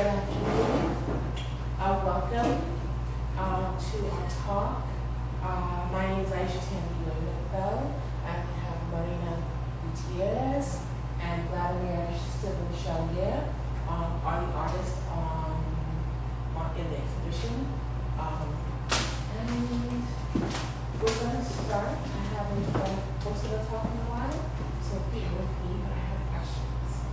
Good afternoon. Welcome to our talk. My name is Aisha Tandiwe, and we have Marina Gutierrez and Vladimir Cybil Charlier are the artists in the exhibition. And we're going to start. I haven't done most of the talk in a while, so bear with me, but I have questions.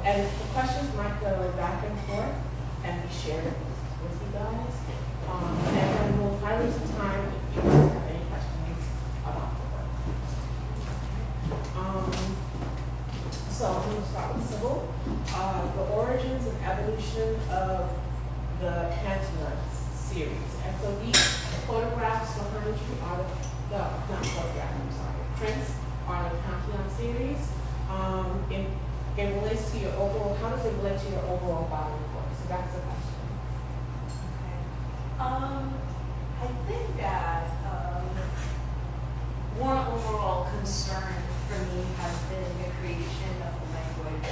And the questions might go back and forth and be shared with you guys. And then we'll probably use some time if you guys have any questions about the work. So I'm going to start with Cybil. The origins and evolution of the pantheon series. And so these photographs behind you are not photographs, I'm sorry, prints are the pantheon series. It relates to your overall, how does it relate to your overall body of work? So that's the question. Okay. I think that one overall concern for me has been the creation of a language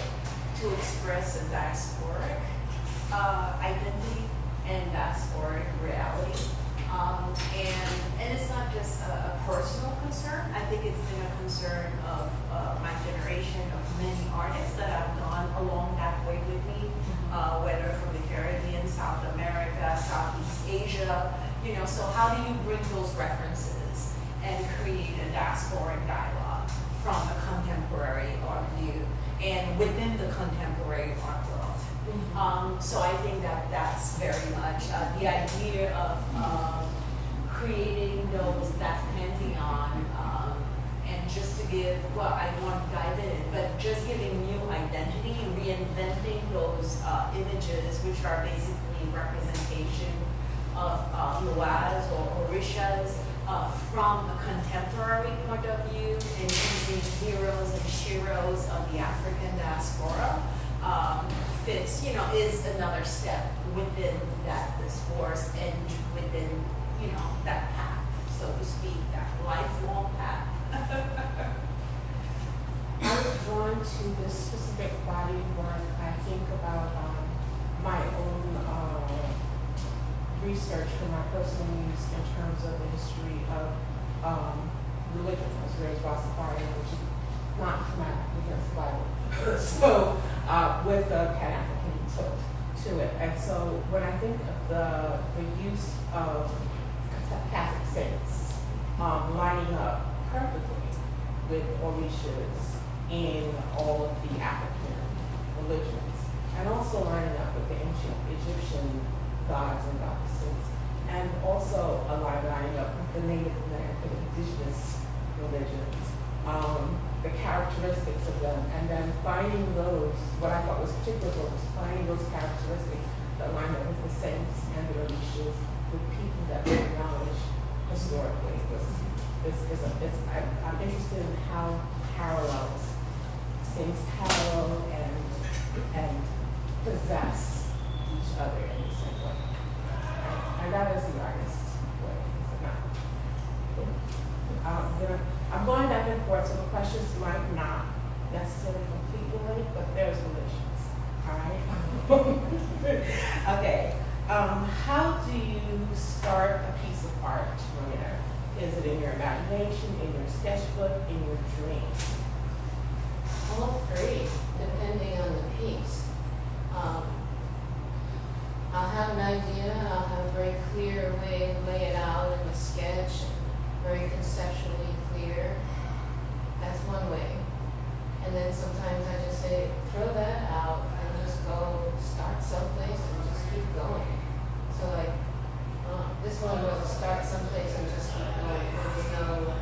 to express a diasporic identity and diasporic reality. And it's not just a personal concern. I think it's been a concern of my generation, of many artists that have gone along that way with me, whether from the Caribbean, South America, Southeast Asia, so how do you bring those references and create a diasporic dialogue from a contemporary art view and within the contemporary art world? So I think that that's very much the idea of creating that pantheon, and just to give, well, I don't want to dive in it, but just giving new identity, reinventing those images, which are basically representation of Loas or Orishas from a contemporary point of view, and using heroes and sheroes of the African diaspora. Fits, is another step within that discourse and within, that path, so to speak, that lifelong path. I was drawn to this specific body of work. I think about my own research for my personal use in terms of the history of religion, as well as Rastafarian, which is not traumatic against the Bible. So, with a Pan-African tilt to it. And so when I think of the use of Catholic saints lining up perfectly with Orishas in all of the African religions, and also lining up with the ancient Egyptian gods and goddesses, and also lining up with the Native American indigenous religions, the characteristics of them, and then finding those, what I thought was particular was finding those characteristics that line up with the saints and the Orishas, with people that we acknowledge historically. I'm interested in how things parallel and possess each other in the same way. And that is the artist's way, is it not? I'm going back and forth, so the questions might not necessarily completely relate, but there's relations, all right? Okay, how do you start a piece of art, Marina? Is it in your imagination, in your sketchbook, in your dream? All three, depending on the piece. I'll have an idea, I'll have a very clear way to lay it out in a sketch, very conceptually clear. That's one way. And then sometimes I just say, throw that out and just go start someplace and just keep going. So like, this one was a start someplace and just keep going. There was no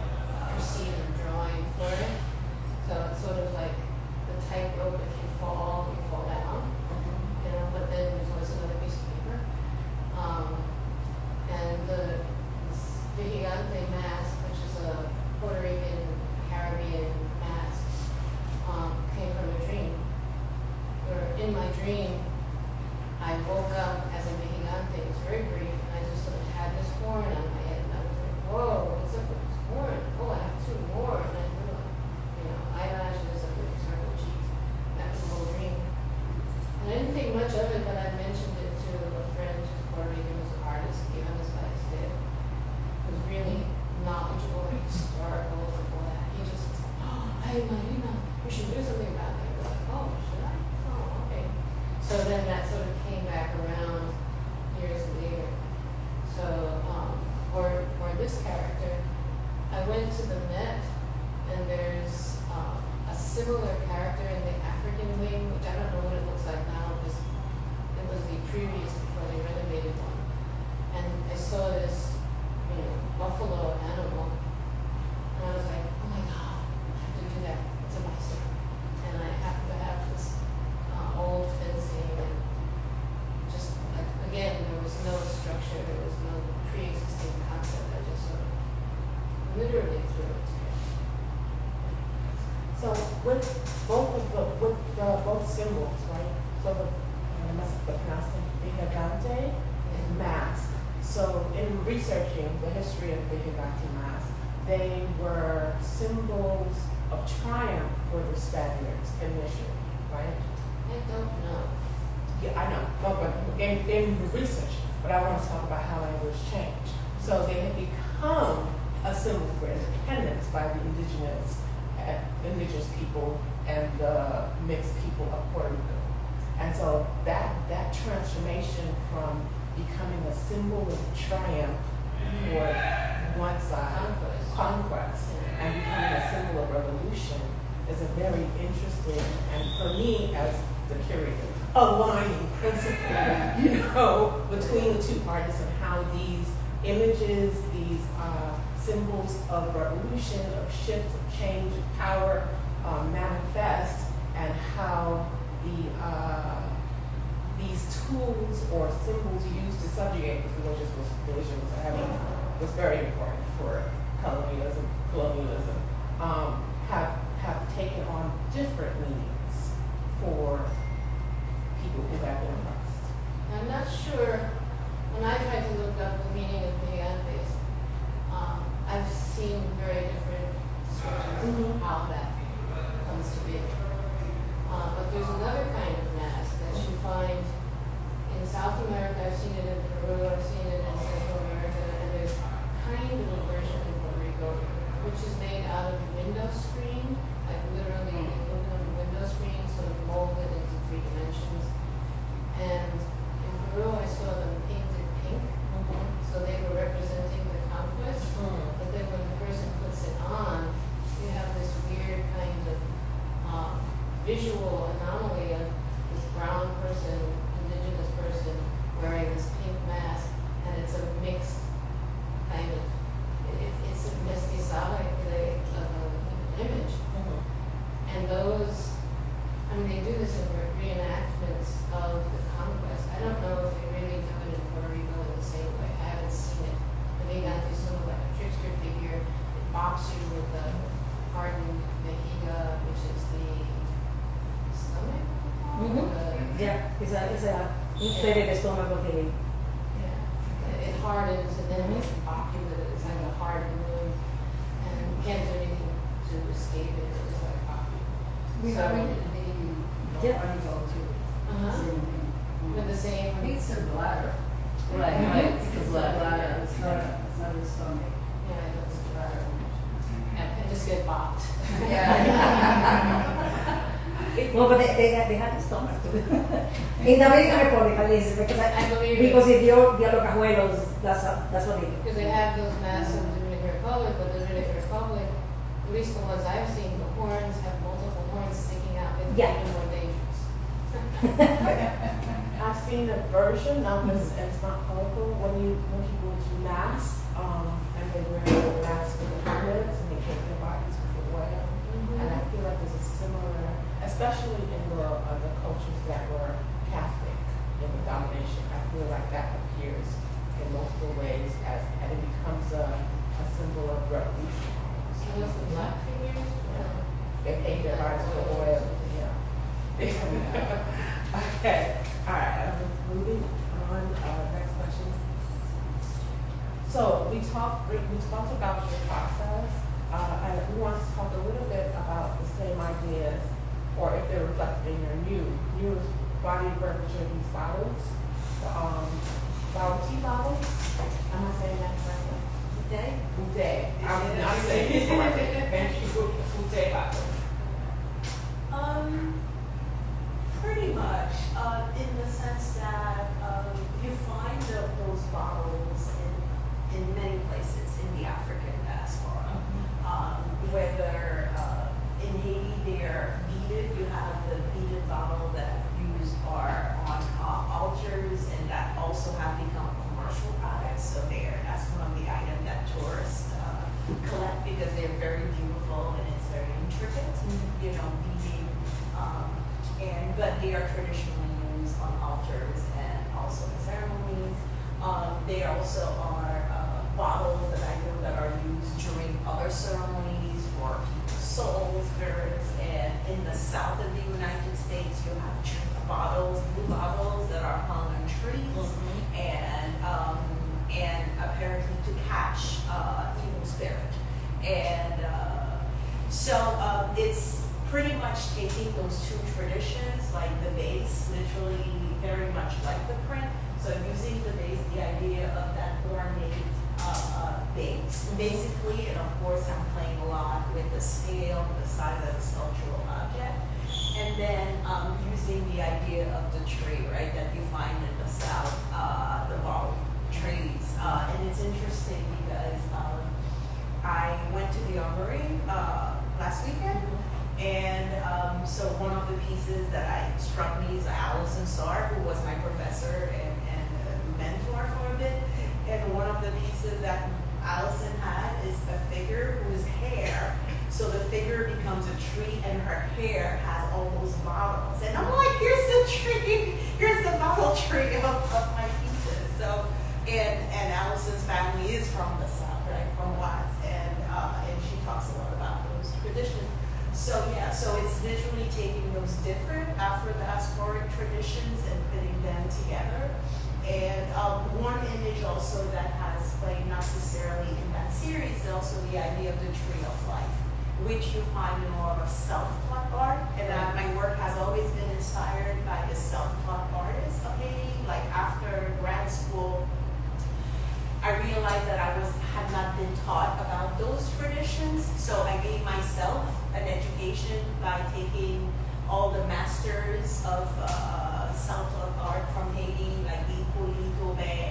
procedure drawing for it. So it's sort of like the tightrope, if you fall down. But then there's always another piece of paper. And the speaking on hey Marina, we should do something about that. We're like, oh, should I? Oh, okay. So then that sort of came back around years later. So, or this character, I went to the Met, and there's a similar character in the African wing, which I don't know what it looks like now, because it was the previous before they renovated one. And I saw this, buffalo animal, and I was like, oh my God, I have to do that. It's a bison. And I happen to have this old fencing, and just like, again, there was no structure, there was no pre-existing concept. I just sort of literally threw it together. So with both symbols, right? So I must have pronounced it, Vigilante and mask. So in researching the history of the Vigilante mask, they were symbols of triumph for the Spaniards initially, right? I don't know. Yeah, I know, but in the research, but I want to talk about how language changed. So they had become a symbol for independence by the indigenous people and the mixed people of Puerto Rico. And so that transformation from becoming a symbol of triumph for one side, conquest, and becoming a symbol of revolution is a very interesting, and for me as the curator, aligning principle, between the two parties and how these images, these symbols of revolution, of shift, of change, of power manifest, and how these tools or symbols used to subjugate, because religion was very important for colonialism, have taken on different meanings for people who have been oppressed. I'm not sure, when I tried to look up the meaning of Vigilantes, I've seen very different descriptions of how that comes to be. But there's another kind of mask that you find in South America. I've seen it in Peru, I've seen it in Central America, and there's kind of a version in Puerto Rico, which is made out of window screen, like literally aluminum window screen, sort of molded into 3 dimensions. And in Peru, I saw them painted pink, so they were representing the conquest. But then when the person puts it on, you have this weird kind of visual anomaly of this brown person, indigenous person, wearing this pink mask, and it's a mixed kind of, it's a mestizaje of an image. And those, they do this in reenactments of the conquest. I don't know if they really do it in Puerto Rico in the same way. I haven't seen it. But they got this sort of like a trickster figure. It bops you with the hardened vejiga, which is the stomach. Yeah, it's a inflated estómago que Yeah. It hardens and then it can bop you with it. It's like a hard balloon. And you can't do anything to escape it. It's just like pop you. We So- have it too. With the same. I think it's a bladder. Right, It's a bladder. It's not a stomach. Yeah, it's bladder. And just get bopped. no, but they had the stomach too. In the Dominican Republic, at least, because I believe because if you're the cajuelos, that's what they do. Because they have those masks in the Dominican Republic, but the Dominican Republic, at least the ones I've seen, the horns have multiple horns sticking out. It's Yeah. even more dangerous. I've seen a version, it's not colorful, when people do masks, and they wear the masks with the helmets and they paint their bodies with the oil. And I feel like there's a similar, especially in the cultures that were Catholic in the domination, I feel like that appears in multiple ways and it becomes a symbol of revolution. So those the black figures? They paint their bodies with oil, Okay, all right, moving on, next question. So we talked about your process, and we want to talk a little bit about the same ideas, or if they're reflected in your new body of work, which are these bottles, bouty bottles. Am I saying that correctly? Bouty. I'm saying it correctly. Thank you, bouty bottles. collect because they're very beautiful and it's very intricate, you know, beading. But they are traditionally used on altars and also in ceremonies. There also are bottles that I know that are used during other ceremonies for people's souls, spirits, and in the south of the United States, you have bottles, blue bottles that are hung on trees, and apparently to catch evil spirit. And so it's pretty much taking those two traditions, like the base, literally very much like the print. So using the base, the idea of that ornate base, basically, and of course I'm playing a lot with the scale, the size of the sculptural object, and then using the idea of the tree, right, that you find in the south, the bouty trees. And it's interesting because I went to the armory last weekend, and so one of the pieces that struck me is Allison Starr, who was my professor and mentor for a bit. And one of the pieces that Allison had is a figure whose hair, so the figure becomes a tree and her hair has all those bottles. And I'm like, here's the tree, here's the bottle tree of my pieces. So, and Allison's family is from the South, right, from Watts, and she talks a lot about those traditions. So yeah, so it's literally taking those different Afro-diasporic traditions and putting them together. And one image also that has played not necessarily in that series is also the idea of the tree of life, which you find in a lot of self-taught art. And my work has always been inspired by the self-taught artists of Haiti. Like after grad school, I realized that I had not been taught about those traditions. So I gave myself an education by taking all the masters of self-taught art from Haiti, like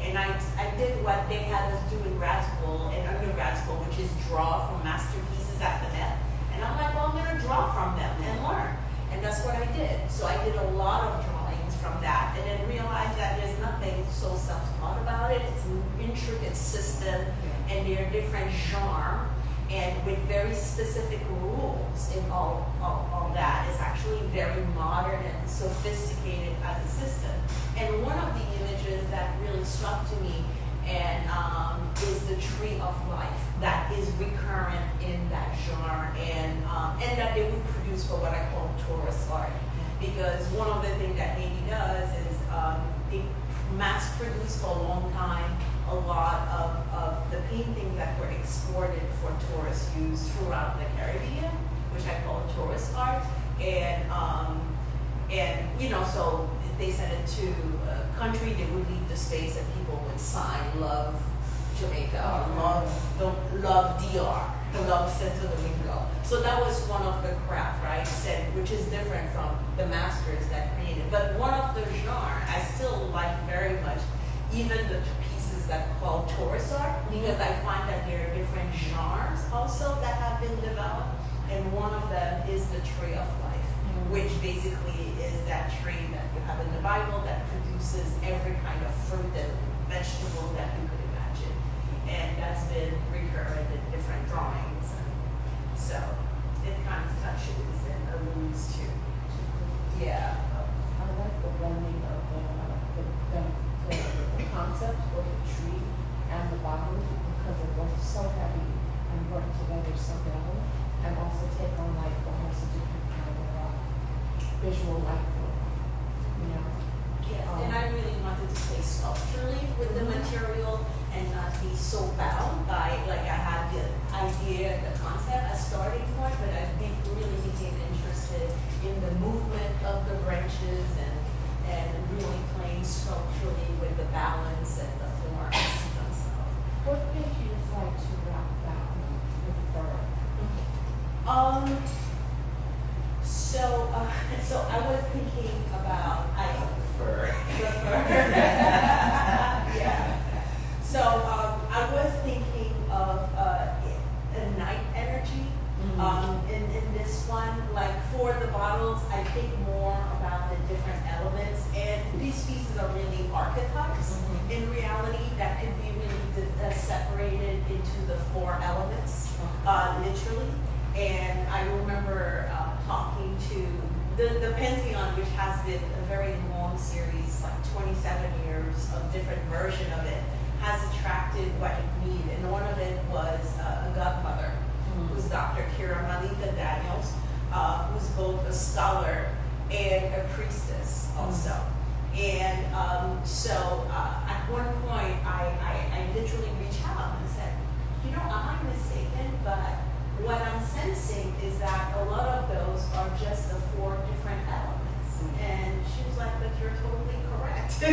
and I did what they had us do in grad school and undergrad school, which is draw from masterpieces at the net. And I'm like, well, I'm going to draw from them and learn. And that's what I did. So I did a lot of drawings from that, and then realized that there's nothing so self-taught about it. It's an intricate system, and there are different genres, and with very specific rules in all that. It's actually very modern and sophisticated as a system. And one of the images that really struck to me and is the tree of life that is recurrent in that genre, and that they would produce for what I call tourist art. Because one of the things that Haiti does is they mass produce for a long time a lot of the paintings that were exported for tourist use throughout the Caribbean, which I call tourist art. And you know, so they sent it to a country, they would leave the space and people would sign love Jamaica, love DR, love Santo Domingo. So that was one of the craft, right? Which is different from the masters that created. But one of the genre I still like very much, even the pieces that are called tourist art, because I find that there are different genres also that have been developed. And one of them is the tree of life, which basically is that tree that you have in the Bible that produces every kind of fruit and vegetable that you could imagine. And that's been recurrent in different drawings. And so it kind of touches and alludes to, yeah. I like the blending of the concept of the tree and the bottle, because they're both so heavy and work together so well, and also take on like almost a different kind of visual life, you know. Yes, and I really wanted to play sculpturally with the material and not be so bound by, like I had the idea, the concept as starting point, but I think really became interested in the movement of the branches and really playing sculpturally with the balance and the forms and stuff. What made you decide to wrap that with fur? So I was thinking about Fur. the fur. Yeah. So I was thinking of the night energy in this one. Like for the bottles, I think more about the different elements. And these pieces are really archetypes in reality that could be really separated into the 4 elements, literally. And I remember talking to the Pantheon, which has been a very long series, like 27 years of different version of it, has attracted what it needed. And one of it was a godmother, who's Dr. Daniels, who's both a scholar and a priestess also. And so at one point, I literally reached out and said, am I mistaken? But what I'm sensing is that a lot of those are just the 4 different elements. And she was like, but you're totally correct.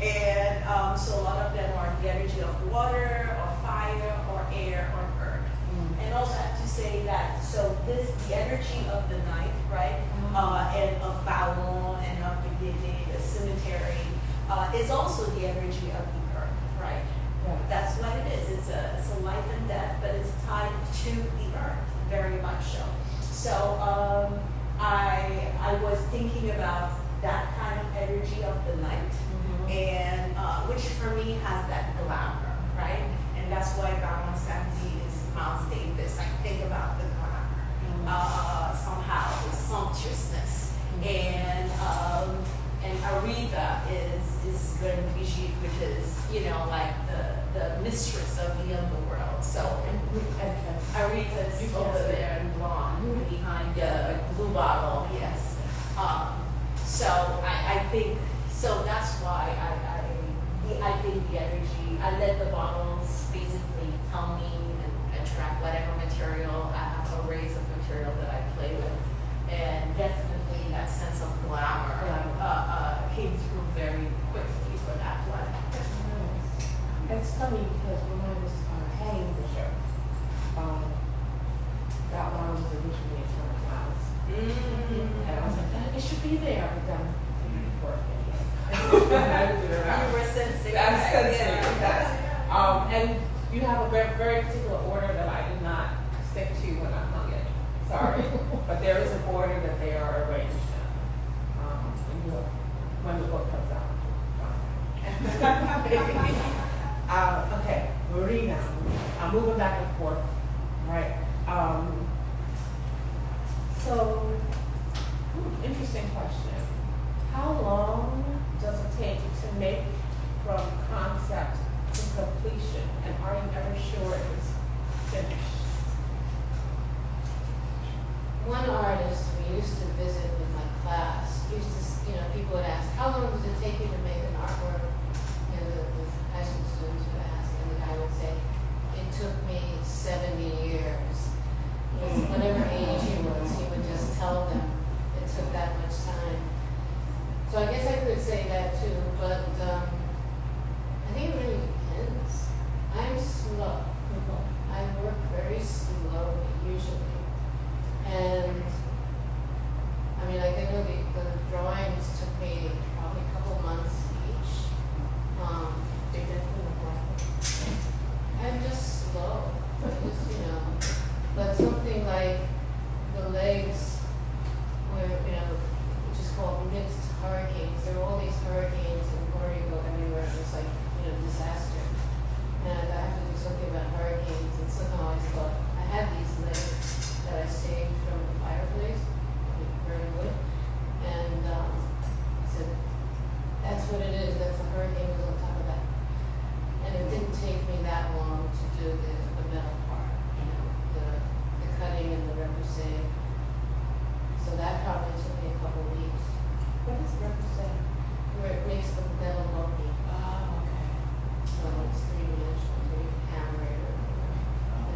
And so a lot of them are the energy of water, or fire, or air, or earth. And all that to say that, so the energy of the night, right, and of Vodun, and of the cemetery, is also the energy of the earth, right? Yeah. That's what it is. It's a life and death, but it's tied to the earth, very much so. So I was thinking about that kind of energy of the night, and which for me has that glamour, right? And that's why Baron Sandy is Miles Davis. I think about the glamour, somehow the sumptuousness, and Aretha is going to be she, which is like the mistress of the underworld. So Aretha is over there in blonde behind the blue bottle. Yes. So I think so. That's why I think the energy. I let the bottles basically tell me and attract whatever material. I have arrays of material that I play with, and definitely that sense of glamour came through very quickly for that one. It's funny because when I was hanging the show, that one was originally a turn of flowers. And I was like, it should be there, but then it didn't work anyway. You were sensing. I'm sensing Yeah. that. And you have a very, very particular order that I did not stick to when I hung it. Sorry. But there is an order that they are arranged in. When the book comes out. Okay, Marina. I'm moving back and forth, right? So, interesting question. How long does it take to make from concept to completion? And are you ever sure it's finished? One artist we used to visit with my class people would ask, how long does it take you to make an artwork? The high school students would ask, and the guy would say, it took me 70 years. Whatever age he was, he would just tell them it took that much time. So I guess I could say that too, but I think it really depends. I'm slow. I work very slowly usually. And I mean, I know the drawings took me probably a couple months each. I'm just slow. But something like the legs, which is called mixed hurricanes. There are all these hurricanes in Puerto Rico everywhere. It's like, disaster. And I have to do something about hurricanes. And somehow I thought, I have these legs that I saved from the fireplace, burning wood. And I said, that's what it is. That's the hurricane was on top of that. And it didn't take me that long to do the metal part, the cutting and the repoussé. So that probably took me a couple of weeks. What is repoussé? Where it makes the metal bulky. Oh, okay. So it's 3-dimensional, so you can hammer it or whatever.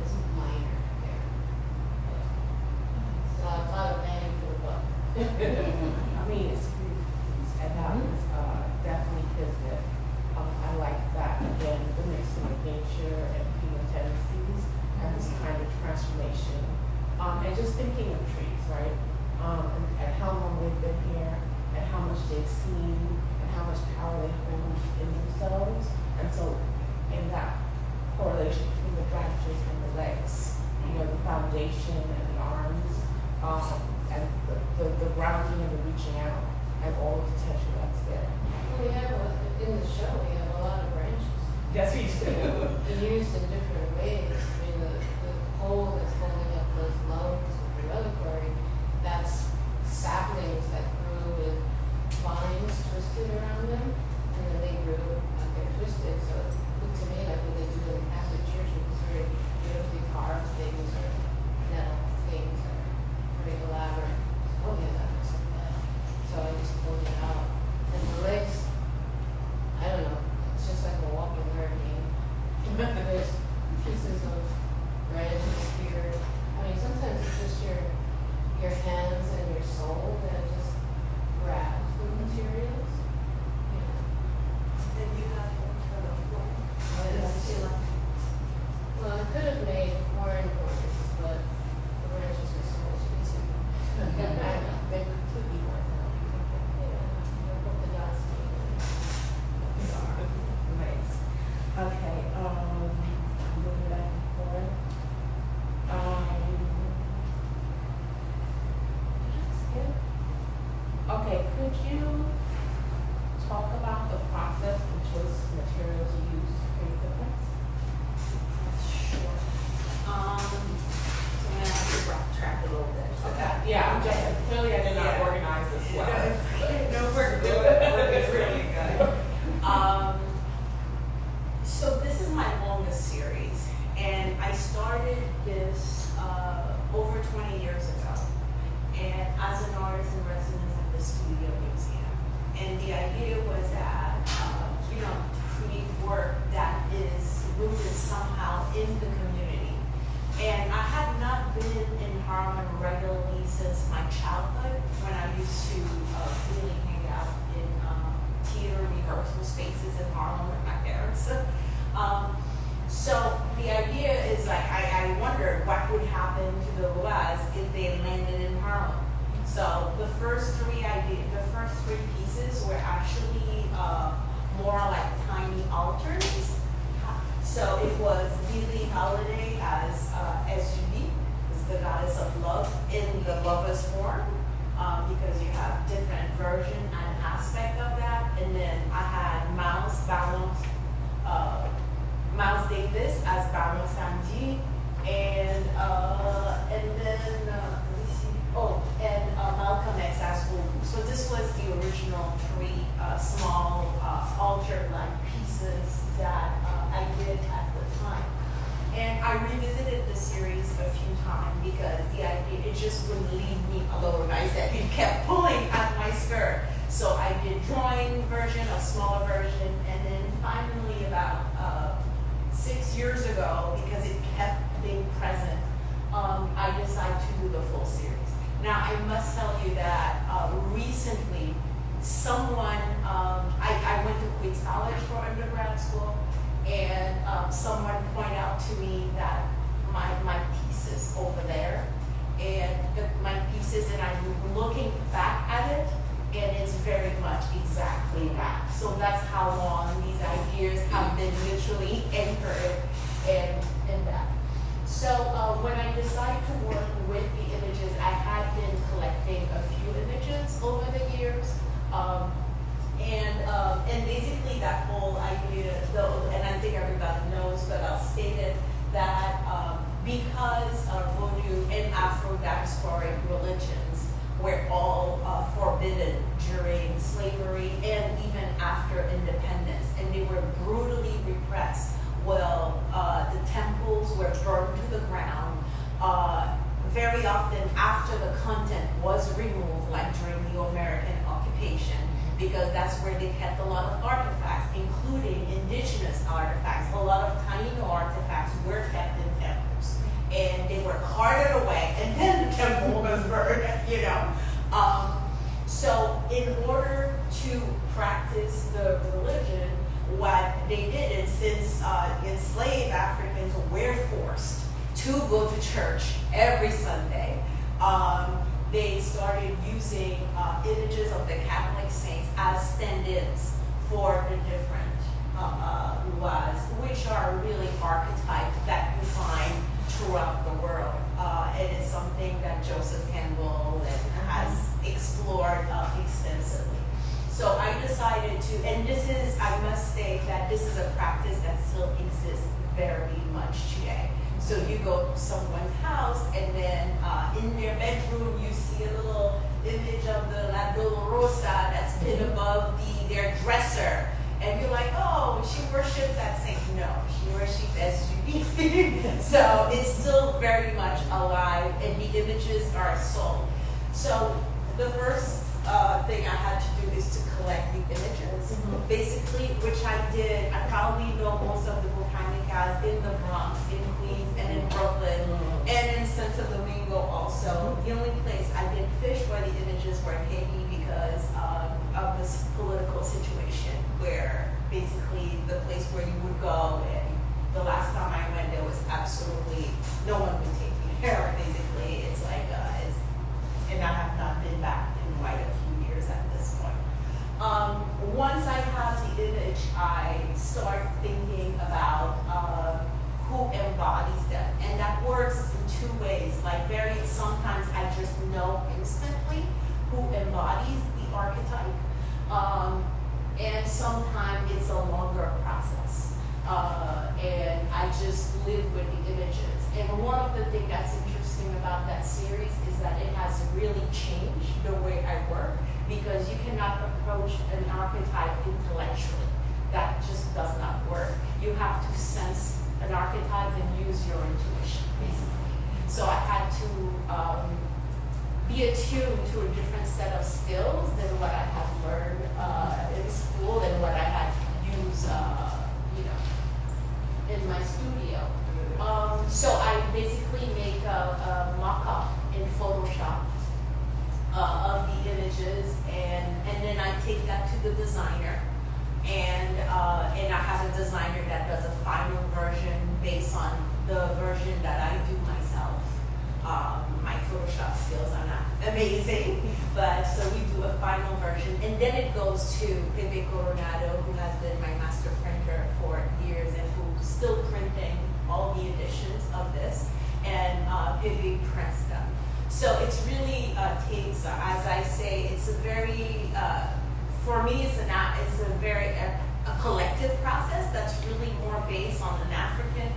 It's minor there. So a lot of bang for the buck. I mean, it's beautiful. And that was definitely his bit. I like that. Again, the mixing of nature and human tendencies and this kind of transformation. And just thinking of trees, right? And how long they've been here, and how much they've seen, and how much power they hold in themselves. And so, in that correlation between the branches and the legs, the foundation and the arms, and the grounding and the reaching out, and all the potential that's there. We have, in the show, we have a lot of branches. Yes, we do. They're used in different ways. I mean, the pole that's holding up those lungs of the reliquary, that's saplings that grew with vines twisted around them, and then they grew, they're twisted, so it looked to me like what they do in the Catholic Church with these very beautifully carved things or metal things that are pretty elaborate. Oh yeah, that looks like that. So I just pulled it out. And the legs, I don't know, it's just like a walking hurricane. There's pieces of branches here. I mean, sometimes it's just your hands and your soul that just grab the materials. You know. Then you have one for the floor. Well, I could have made more importance, but the branches are so much easier. They completely work out. Yeah, put the dots together. Nice. Okay, moving back and forth. Okay, could you talk about the process and choice of materials you use to create the prints? Sure. So I'm gonna have to backtrack a little bit. Okay, yeah, I'm just, clearly I did not Yeah. organize this well. No, we're good. It's really good. So this is my longest series, and I started this over 20 years ago, and as an artist in residence at the Studio Museum. And the idea was that, to create work that is rooted somehow in the community. And I had not been in Harlem regularly since my childhood, when I used to really hang out in theater rehearsal spaces in Harlem with my parents. So the idea is like, I wondered what would happen to the Boas if they landed in Harlem. So the first three pieces were actually more like tiny altars. So it was Billie Holiday as SUV, is the goddess of love in the lover's form, because you have different version and aspect of that. And then I had Miles Davis as Baron Sandy, and then let me see. Oh, and Malcolm X as Vodun. So this was the original three small altar-like pieces that I did at the time. And I revisited the series a few times because the idea, it just wouldn't leave me alone. I said it kept pulling at my skirt. So I did drawing version, a smaller version, and then finally about 6 years ago, because it kept being present, I decided to do the full series. Now, I must tell you that recently, someone, I went to Queens College for undergrad school, and someone pointed out to me that my pieces over there, and my pieces, and I'm looking back at it, and it's very much exactly that. So that's how long these ideas have been literally anchored in that. So when I decided to work with the images, I had been collecting a few images over the years. And basically that whole idea, though, and I think everybody knows, but I'll state it, that because Vodun and Afro-diasporic religions were all forbidden during slavery and even after independence, and they were brutally repressed. Well, the temples were burned to the ground. Very often after the content was removed, like during the American occupation, because that's where they kept a lot of artifacts, including indigenous artifacts. A lot of Taino artifacts were kept in temples, and they were carted away, and then the temple was burned, So in order to practice the religion, what they did is, since enslaved Africans were forced to go to church every Sunday, they started using images of the Catholic saints as stand-ins for the different laws, which are really archetypes that you find throughout the world. And it's something that Joseph Campbell has explored extensively. So I decided to, and this is, I must state that this is a practice that still exists very much today. So you go to someone's house and then in their bedroom you see a little image of the La Dolorosa that's pinned above their dresser. And you're like, oh, she worshipped that saint. No, she worshipped SUV. So it's still very much alive and the images are sold. So the first thing I had to do is to collect the images, basically, which I did. I probably know most of the botanicas in the Bronx, in Queens, and in Brooklyn, and in Santo Domingo also. The only place I did fish for the images were in Haiti because of this political situation where basically the place where you would go, and the last time I went there was absolutely, no one would take me there, basically. It's like, and I have not been back in quite a few years at this point. Once I have the image, I start thinking about who embodies them. And that works in two ways. Like sometimes I just know instantly who embodies the archetype. And sometimes it's a longer process. And I just live with the images. And one of the things that's interesting about that series is that it has really changed the way I work, because you cannot approach an archetype intellectually. That just does not work. You have to sense an archetype and use your intuition, basically. So I had to be attuned to a different set of skills than what I had learned in school and what I had used, in my studio. So I basically make a mock-up in Photoshop of the images, and then I take that to the designer, and I have a designer that does a final version based on the version that I do myself. My Photoshop skills are not amazing, but so we do a final version, and then it goes to Pepe Coronado, who has been my master printer for years and who's still printing all the editions of this, and Pepe prints them. So it's really takes, as I say, it's a very, for me, it's a very a collective process that's really more based on an African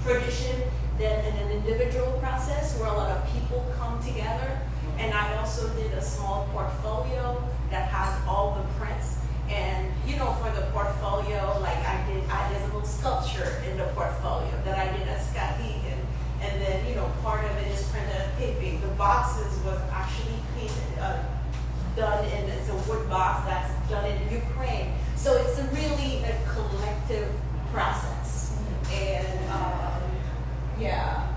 tradition than in an individual process where a lot of people come together. And I also did a small portfolio that has all the prints. And for the portfolio, like there's a little sculpture in the portfolio that I did at Skowhegan. And then, part of it is printed at Pepe. The boxes was actually done in, it's a wood box that's done in Ukraine. So it's really a collective process. And yeah.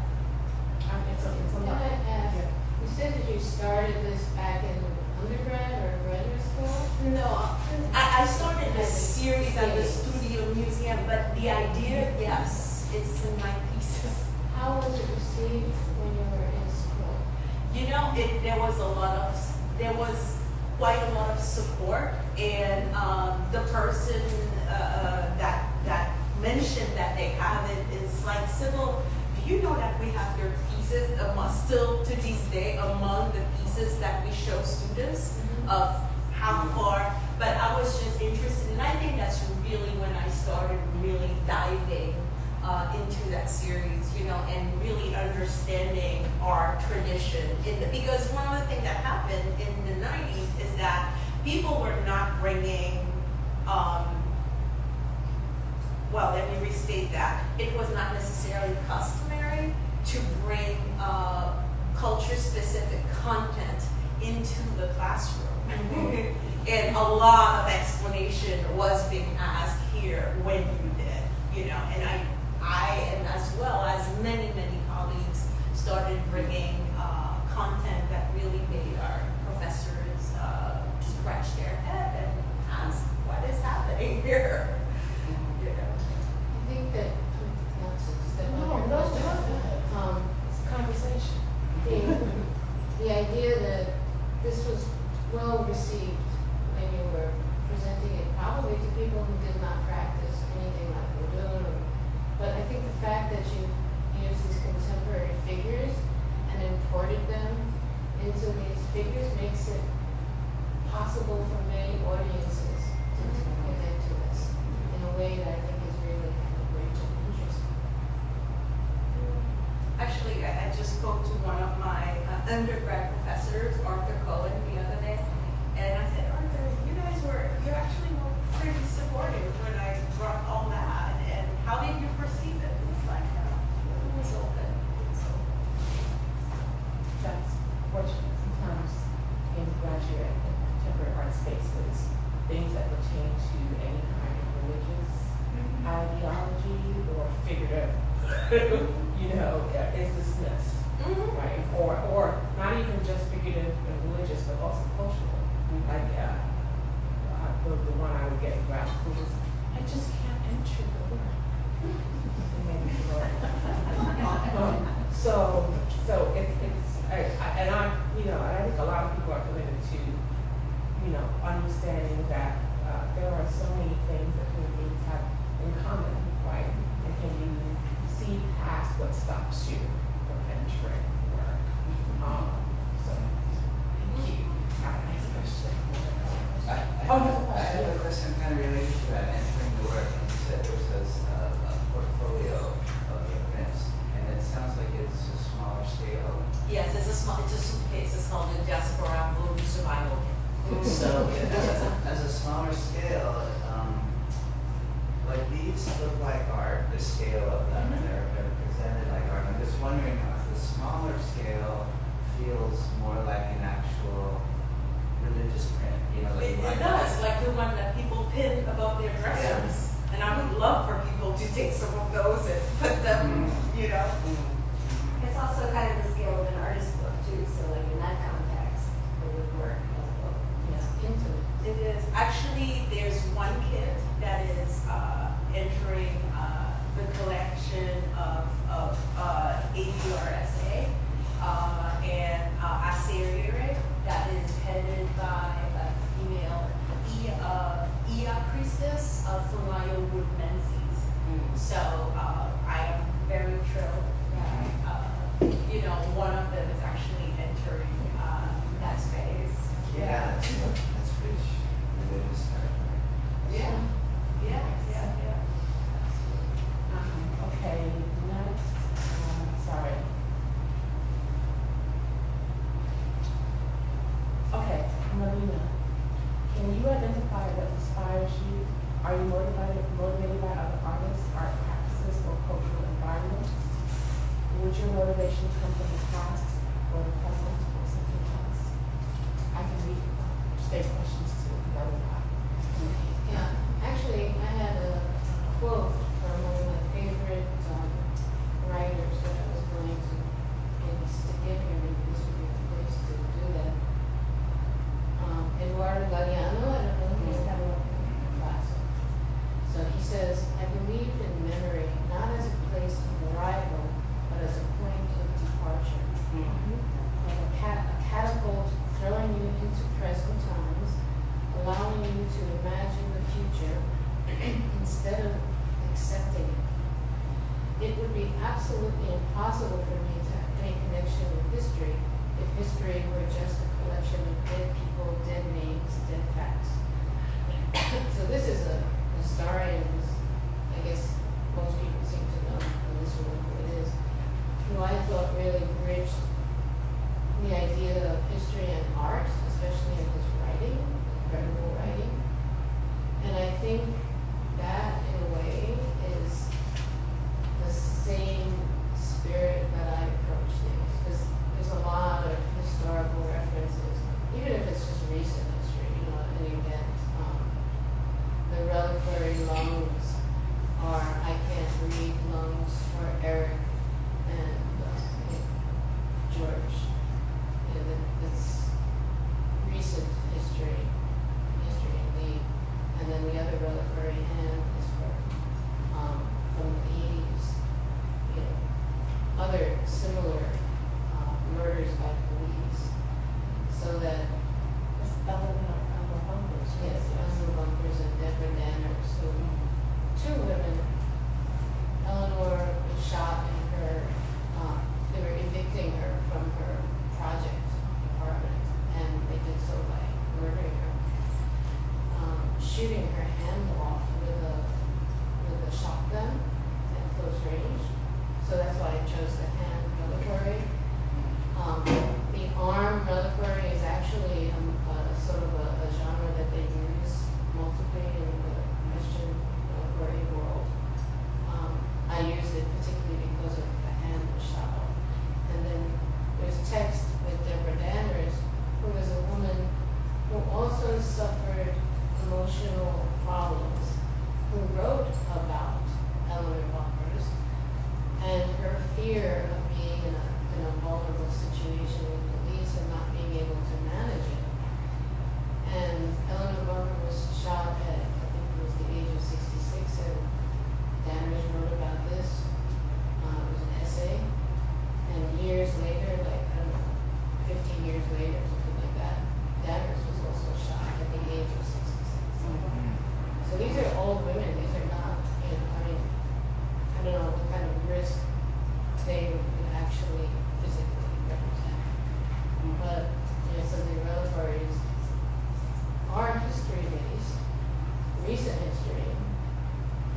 Can I ask, you said that you started this back in undergrad or graduate school? No, I started this series at the Studio Museum, but the idea, yes, it's in my thesis. How was it received when you were in school? There was quite a lot of support, and the person that mentioned that they have it is like, Cybil, do you know that we have your thesis still to this day among the pieces that we show students of how far, but I was just interested, and I think that's really when I started really diving into that series, and really understanding our tradition. Because one of the things that happened in the 90s is that people were not bringing, well, let me restate that. It was not necessarily customary to bring culture-specific content into the classroom. And a lot of explanation was being asked here when you did, and I and as well as many colleagues started bringing content that really made our professors scratch their head and ask, what is happening here? I think that, It's a conversation. the idea that this was well received when you were presenting it probably to people who did not practice anything like Vodun. But I think the fact that you used these contemporary figures and imported them into these figures makes it possible for many audiences to connect to this in a way that I think is really kind of rich and interesting. Actually, I just spoke to one of my undergrad professors, Arthur Cohen, the other day, and I said, Arthur, you actually were pretty supportive when I brought all that, and how did you perceive it? It was like, it was open. So, That's fortunate. Sometimes in graduate and contemporary art spaces, things that pertain to any kind of religious ideology or figurative, is dismissed, right? Or not even just figurative and religious, but also cultural. Like the one I would get in grad school was, I just can't enter the word. It made me feel like- So it's and I think a lot of people are committed to understanding that there are so many things that human beings have in common, right? And can you see past what stops you from entering work? So thank you. Next question. I have a question kind of related to that, entering the work. And you said this as a portfolio of the prints, and it sounds like it's a smaller scale. yes, it's a suitcase. It's called the Diaspora Vodun Survival Kit. So as a smaller scale, like these look like art, the scale of them, and they're presented like art. I'm just wondering if the smaller scale feels more like an actual religious print, It does, like the one that people pin above their dressers. And I would love for people to take some of those and put them, It's also kind of the scale of an artist book too, so like in that context, it would work as a book. It's intimate. It is. Actually, there's one kit that is entering the collection of ADRSA and Assyria that is headed by a female Ia priestess from Wood Menzies. So I am very thrilled that one of them is actually entering that space. Yeah, that's rich religious territory. Yeah. Okay, next, sorry. Okay, Marina, can you identify what inspires you? Are you motivated by other artists, art practices, or cultural environments? Would your motivation come from the past or the present or something else? I can read state questions too, another time. Yeah, actually, I had a quote from one of my favorite writers that I was going to maybe stick in here, maybe this would be the place to do that. Eduardo Galeano, I don't know if you have a class. So he says, I believe in memory not as a place of arrival, but as a point of departure. Like a catapult throwing you into present times, allowing you to imagine the future instead of accepting it. It would be absolutely impossible for me to have any connection with history if history were just a collection of dead people, dead names, dead facts. So this is a historian who's, I guess most people seem to know in this room who it is, who I thought really bridged the idea of history and art, especially in his writing, incredible writing. And I think that, in a way, is the same spirit that I original followers who wrote about Eleanor Bumpers and her fear of being in a vulnerable situation with police and not being able to manage it. And Eleanor Bumper was shot at, I think it was the age of 66, and Danners wrote about this. It was an essay. And years later, like, I don't know, 15 years later, something like that, Danners was also shot at the age of 66. So these are old women. These are not, you know, I mean, I don't know what kind of risk they would actually physically represent. But, you know, so the reliquaries are history-based, recent history,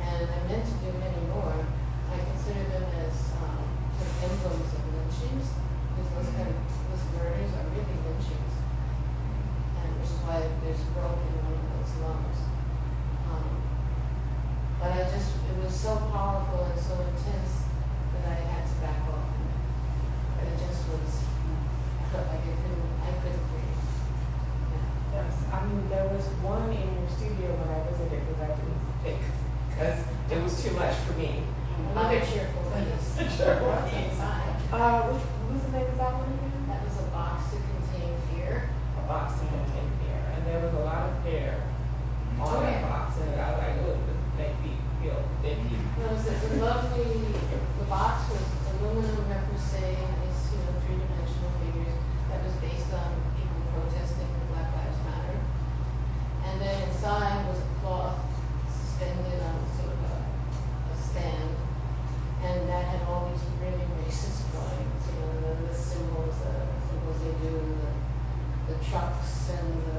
and I meant to do many more. I consider them as sort of emblems of lynchings, because those murders are really lynchings, and which is why there's rope in one of those lungs. But it was so powerful and so intense that I had to back off. But it just was, I felt like I couldn't breathe. Yeah. Yes, I mean, there was one in your studio when I visited, because I didn't think, because it was too much for me. Another cheerful piece. Cheerful What's piece. inside? What was the name of that one again? That was a box to contain fear. A box to contain fear, and there was a lot of fear on Oh, that yeah. box, and I was like, oh, this make me feel icky. No, it was a lovely, the box was aluminum repoussé, and it's, you know, three-dimensional figures that was based on people protesting the Black Lives Matter. And then inside was a cloth suspended on sort of a stand, and that had all these really racist drawings, you know, the symbols they do, the trucks and the,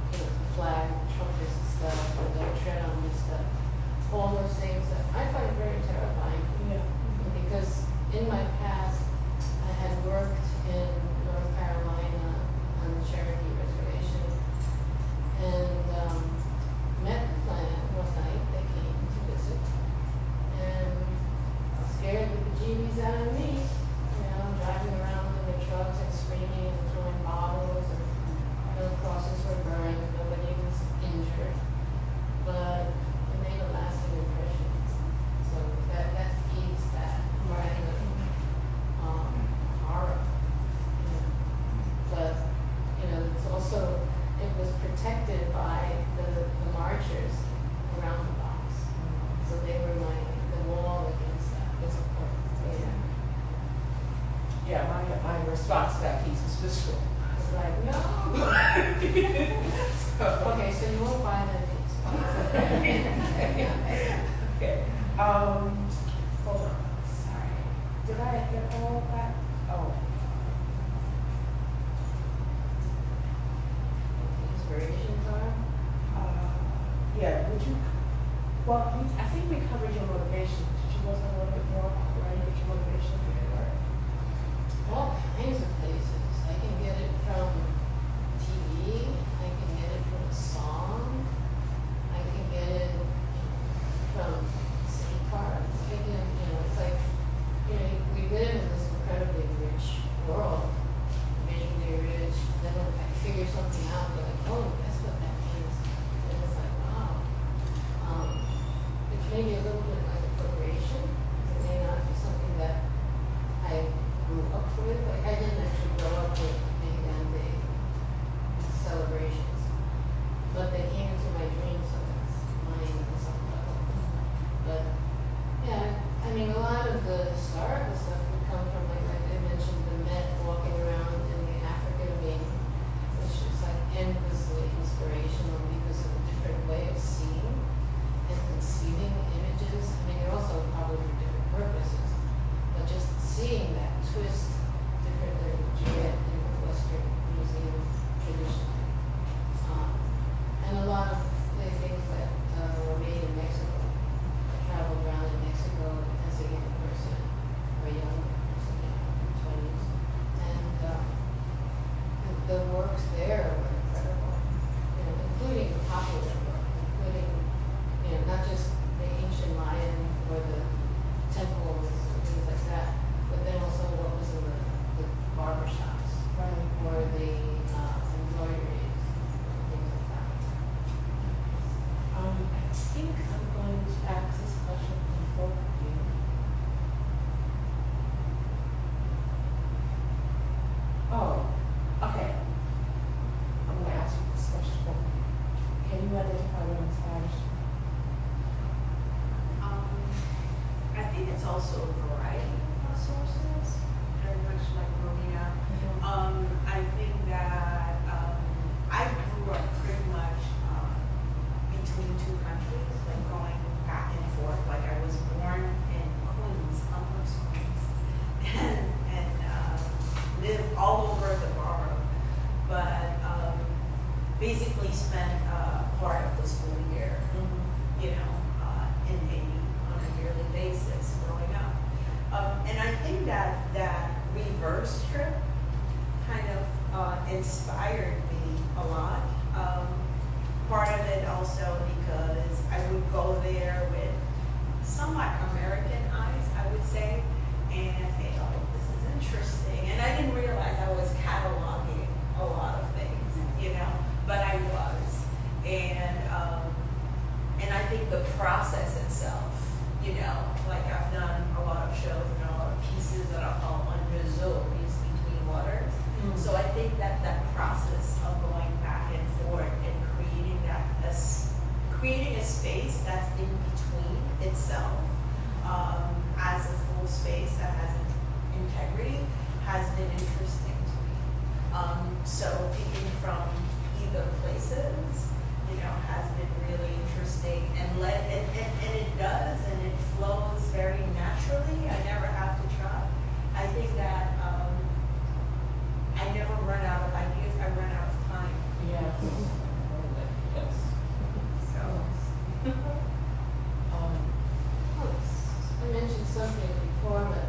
you know, the flag, trumpets and stuff, and the tread on and stuff. All those things that I find very terrifying. Yeah. Because in my past, I had worked in North Carolina on the Cherokee Reservation, and met the clan one night. They came to visit, and scared the bejeebies out of me. You know, driving around in their trucks and screaming and throwing bottles, and no crosses were burned. Nobody was injured, but it made a lasting impression. So that feeds that kind of horror. You know. But you know, it's also, it was protected by the marchers around the box. So they were the wall against that. Yeah. Yeah, my response to that piece was visceral. It's like, no. Okay, so you won't buy that piece. Okay. Hold on. Sorry. Did I get all of that? Oh. Inspirations are? Yeah, would you, well, I think we covered your motivation. Did you want a little bit more where you get your motivation for your work? All kinds of places. I can get it from TV. I can get it from a song. I can get it from city cards. I can, you know, it's like, you know, we live in this incredibly rich world, visually rich. Then when I figure something out, you're like, oh, that's what that means. And it's like, wow. It's maybe a little bit like appropriation. It may not be something that I grew up with. Like, I didn't actually grow up with big and big celebrations, but they came into my dreams, so that's mine on some level. But yeah, I mean, a lot of the historical stuff would come from, like I mentioned, the Met walking around in the African wing, which is like endlessly inspirational because of a different way of seeing and conceiving images. I mean, they're also probably for different purposes, but just seeing that twist differently than you get in the Western museum tradition. And a lot of the things that were made in Mexico. I traveled around in Mexico as a young person, or a young person, you know, 20s. And the works there were incredible, you know, including the popular work, including, you know, not just the ancient Mayan or the temples and things like that, but then also what was in the barber shops, Right. or the embroideries, things like that. basically spent part of the school year, you know, in Haiti on a yearly basis growing up. And I think that reverse trip kind of inspired me a lot. Part of it also because I would go there with somewhat American eyes, I would say, and say, oh, this is interesting. And I didn't realize I was cataloging a lot of things, you know, but I was. And I think the process itself, you know, like I've done a lot of shows and a lot of pieces that are called underzones between waters. So I think that process of going back and forth and creating a space that's in between itself as a full space that has integrity has been interesting to me. So picking from either places, you know, has been really interesting and it does and it flows very naturally. I never have to try. I think that I never run out of ideas. I run out of time. Yes. Yes. So. I mentioned something before, but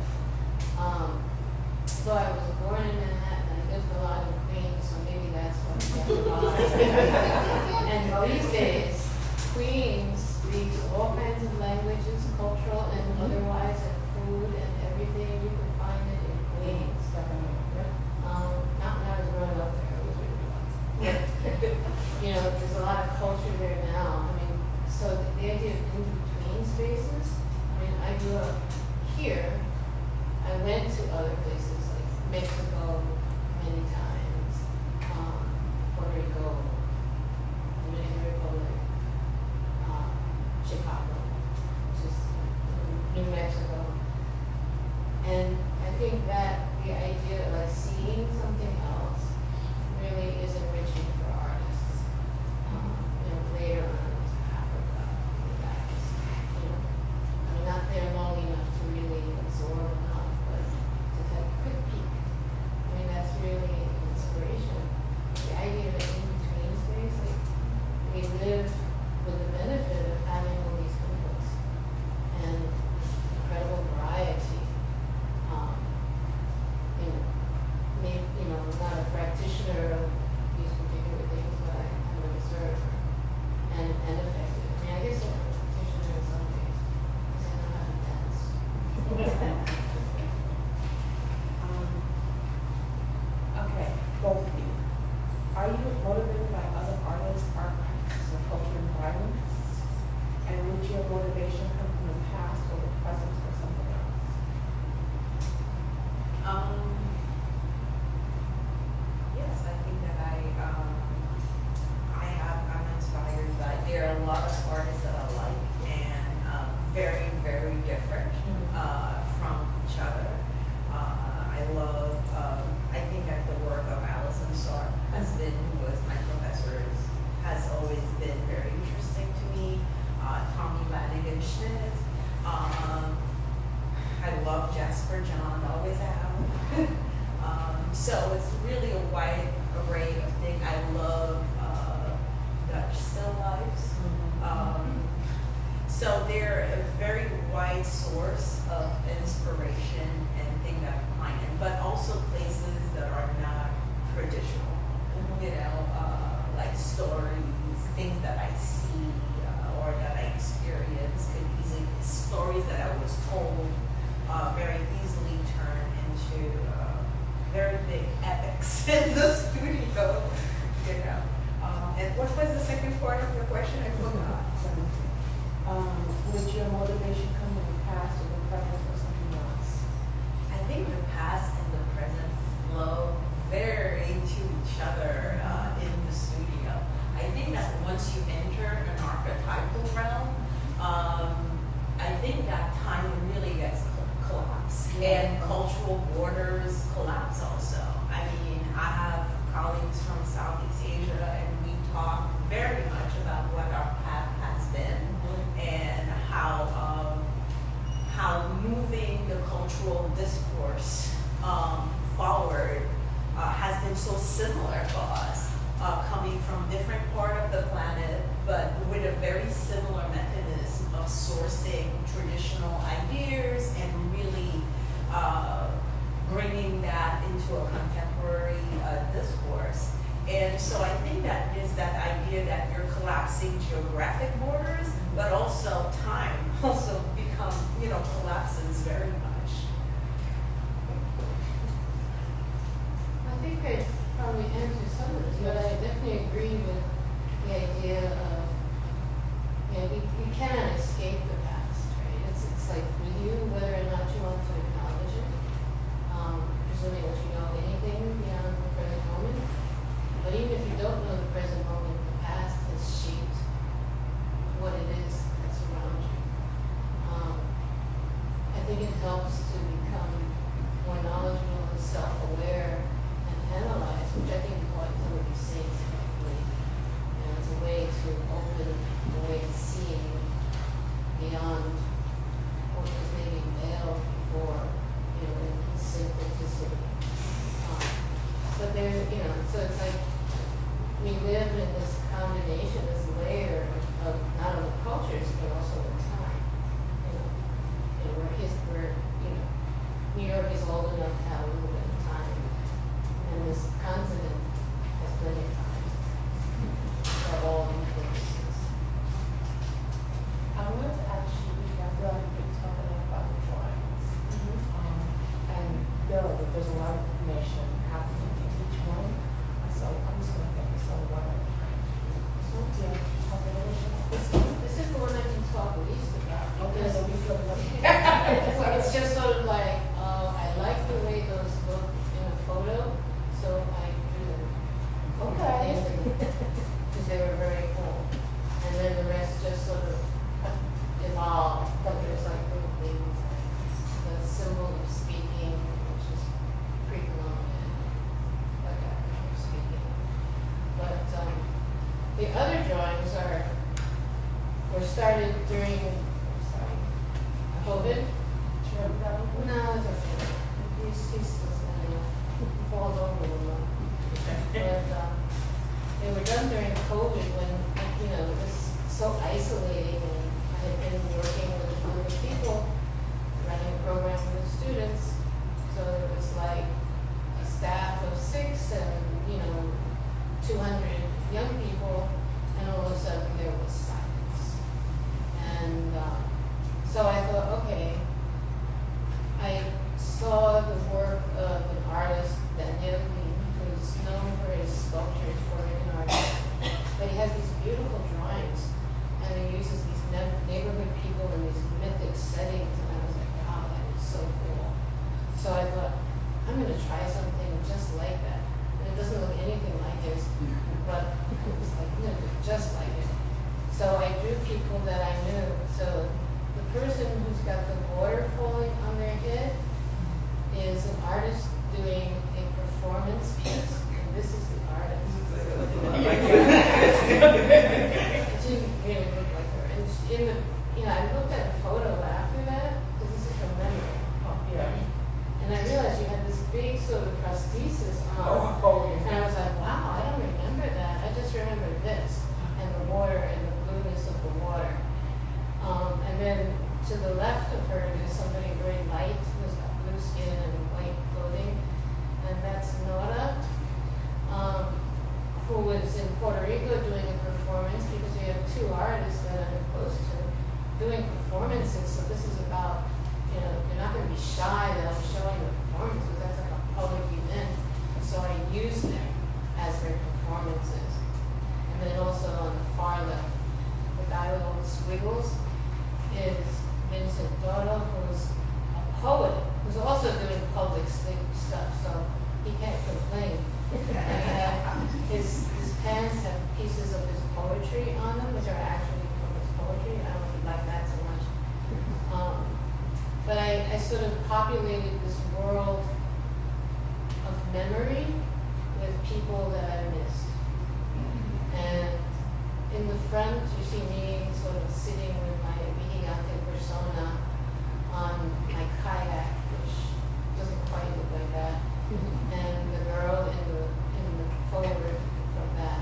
so I was born in Manhattan. I lived a lot in Queens, so maybe that's what. And these days, Queens speaks all kinds of languages, cultural and otherwise, and food and everything. You can find it in Queens. Not when I was growing up there. It was really rough. You know, there's a lot of culture there now. I mean, so the idea of in-between spaces. I mean, I grew up here. I went to other places like Mexico many times, Puerto Rico, Dominican Republic, Chicago, which is New Mexico. And I think that the idea of like seeing something else really is enriching for artists. You know, later on to Africa, that's, you know, I mean, not there long enough to really absorb enough, but to take a quick peek. I mean, that's really inspiration. The idea of an in-between space, like, we live with the benefit of having all these inputs and incredible variety. I'm not a practitioner of these particular things, but I'm an observer and effective. I mean, I guess I'm a practitioner in some ways, because I know how to dance. Okay, both of you. Are you motivated by other artists, art practices, or cultural environments? And would your motivation come from the past or the present or something else? Yes, I think that I'm inspired by, there are a lot of artists that I like and very, very different from each other. I love, I think that the work of Alison Starr who was my professor, has always been very interesting to me. Vladimir Cybil Charlier. I love Jasper John, always have. So it's really a wide array of things. I love Dutch still lifes. So they're a very wide source of inspiration and things that I find, but also places that are not traditional. You know, like stories, things that I see or that I experience could easily, stories that I was told very easily turn into very big epics in the studio, you know. And what was the second part of your question? I forgot. Would your motivation come from the past or the present or something else? I think the past and the present flow very into each other in the studio. I think that once you enter an archetypal realm, I think that time really gets collapsed and cultural borders collapse also. I mean, I have colleagues from Southeast Asia and we talk very much about what our path has been and how moving the cultural discourse forward has been so similar for us coming coming from different part of the planet, but with a very similar mechanism of sourcing traditional ideas and really bringing that into a contemporary discourse. And so I think that is that idea that you're collapsing geographic borders, but also time also collapses very much. I think I probably answered some of this, but I definitely agree with the idea of, we cannot escape the past, right? It's like with you, whether or not you want to acknowledge it, presuming that you know anything beyond the present moment. But even if you don't know the present moment, the past has shaped what it is that's around you. I think it helps to become more knowledgeable and self-aware and analyze, which I think is what some of these saints probably, it's a way to open the way of seeing beyond what was maybe veiled before, in simplicity. But there, so it's like we live in this combination, this layer of not only cultures but also in time. Where New York is old enough to have a little bit of time, and this continent has plenty of time for all influences. I wanted to actually, I feel like we've been talking about the drawings. And there's a lot of information happening in each one. So I'm just going to focus on one. So, yeah, talk a little bit about this. This is the one I can talk least about. Okay, so we feel It's just sort of like, I like the way those look in a photo, so I drew them. Okay. Because they were very cool. And then the rest just sort of evolved. There's like little things, like the symbol of speaking, which is pre-Columbian, like actual speaking. But the other drawings were started during, COVID. No, it's okay. He's still standing up. He falls over a little. But they were done during COVID when, it was so isolating, and I had been working with a group of people, running a program with students. So it was like a staff of 6 and, 200 young people, and all of a sudden there was silence. And so I thought, okay, I saw the work of an artist, Tandiwe, who's known for his sculptures, Korean artist, but he has these beautiful drawings, and he uses these neighborhood people in these mythic settings, and I was like, wow, that is so cool. So I thought, I'm going to try something just like that. And it doesn't look anything like his, but it was like, just like it. So I drew people that I knew. So the person who's got the water falling on their head is an artist doing a performance piece, and this is the artist. She really looked like her. And I looked at a photo after that, because this is from memory. And I realized you had this big sort of prosthesis on. And I was like, wow, I don't remember that. I just remember this, and the water, and the blueness of the water. And then to the left of her, there's somebody very light who's got blue skin and white clothing, and that's Nora, who was in Puerto Rico doing a performance, because we have 2 artists that I'm close to doing performances. So this is about, you're not going to be shy that I'm showing the performance, because that's like a public event. So I use them as their performances. And then also on the far left, the guy with all the squiggles is Vincent Dodo, who's a poet, who's also doing public stuff, so he can't complain. And his pants have pieces of his poetry on them, which are actually from his poetry. I don't know if you like that so much. But I sort of populated this world of memory with people that I missed. And in the front, you see me sort of sitting with my Vigilante persona on my kayak, which doesn't quite look like that. And the girl in the forward from that.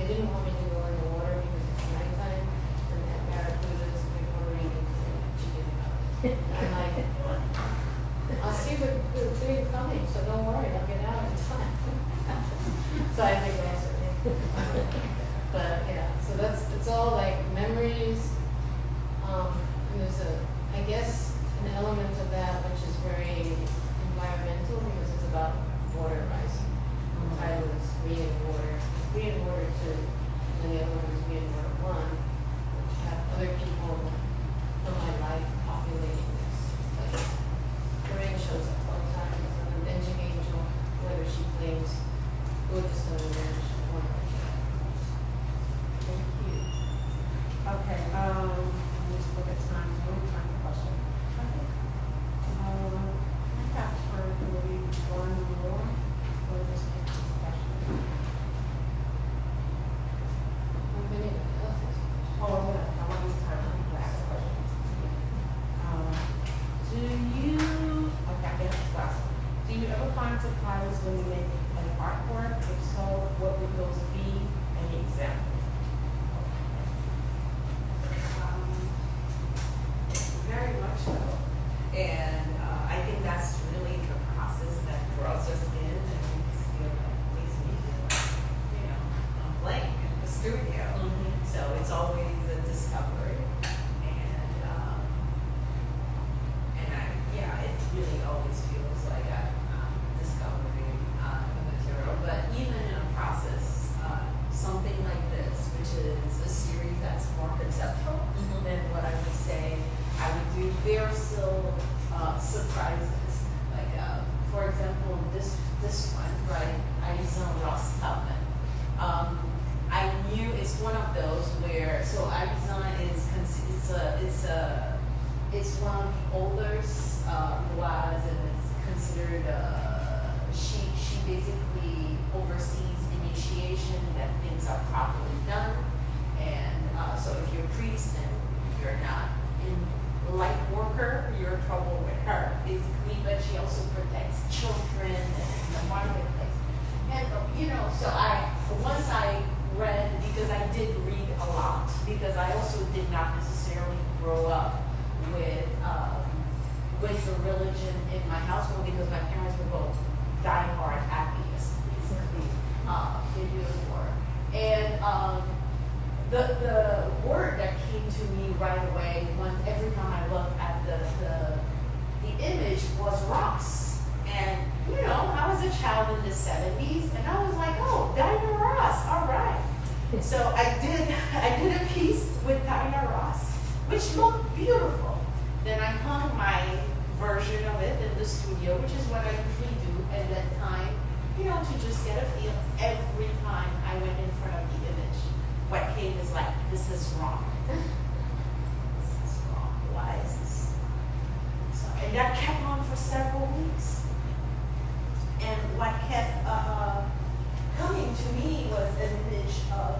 they didn't want me to go in the water because it's nighttime, and that barracudas, before raining, chicken about it. I'm like, I'll see the thing coming, so don't worry, I'll get out in time. So I think that's it. But, yeah, so it's all like memories, and there's I guess, an element of that which is very environmental because it's about water rising. The title is Reading Water. Reading Water 2, and the other one is Reading Water 1, which have other people from my life populating this. Like, Marina shows up all the time. There's another binging angel, whether she claims Buddhist or Irish, one of them. Thank you. Okay, let's look at time. No time for questions. Okay. I have time for maybe one more, or just take a question. If anyone else has questions. Oh, yeah, I want you time to ask questions. Do you, okay, I guess it's last one. Do you ever find surprises when you make an artwork? If so, what would those be? Any examples? Very much so. And I think that's really the process that draws us in and makes feel like makes me feel like, you know, I'm playing in the studio. So it's always a discovery. And it really always feels like I'm discovering the material. But even in a process, something like this, which is a series that's more conceptual than what I would say I would do, there are still surprises. Like, for example, this one, right? Aisha Ross Tubman. I knew it's one of those where Aisha it's one of the older lois, and it's considered she basically oversees initiation that things are properly done, and so if you're a priest and you're not in light worker, you're in trouble with her, basically, but she also protects children and the marketplace. And, so once I read, because I did read a lot, because I also did not necessarily grow up with the religion in my household, because my parents were both diehard atheists, basically, they really were. And, the word that came to me right away every time I looked at the image was Ross. And I was a child in the 70s, and I was like, oh, Dinah Ross, all right. So I did a piece with Dinah Ross, which looked beautiful. Then I hung my version of it in the studio, which is what I usually do at that time, to just get a feel every time I went in front of the image. What came is like, this is wrong. This is wrong. Why is this? So, and that kept on for several weeks. And what kept coming to me was an image of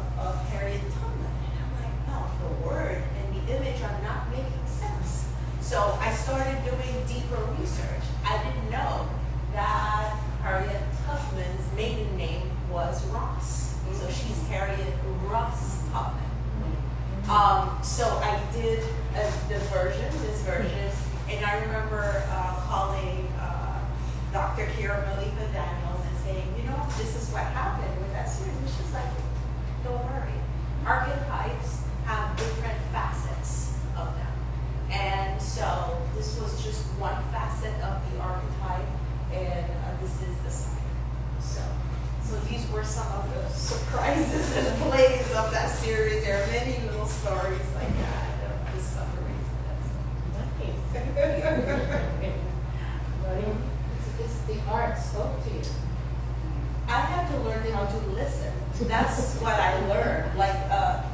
Harriet Tubman. And I'm like, oh, the word and the image are not making sense. So I started doing deeper research. I didn't know that Harriet Tubman's maiden name was Ross. So she's Harriet Ross Tubman. So I did this version, and I remember calling Dr. Kira Malika Daniels and saying, this is what happened with that series. And she's like, don't worry. Archetypes have different facets of them. And so this was just one facet of the archetype, and this is the side. So these were some of the surprises and plays of that series. There are many little stories like that, discoveries. It's the art spoke to you. I had to learn how to listen. That's what I learned. Like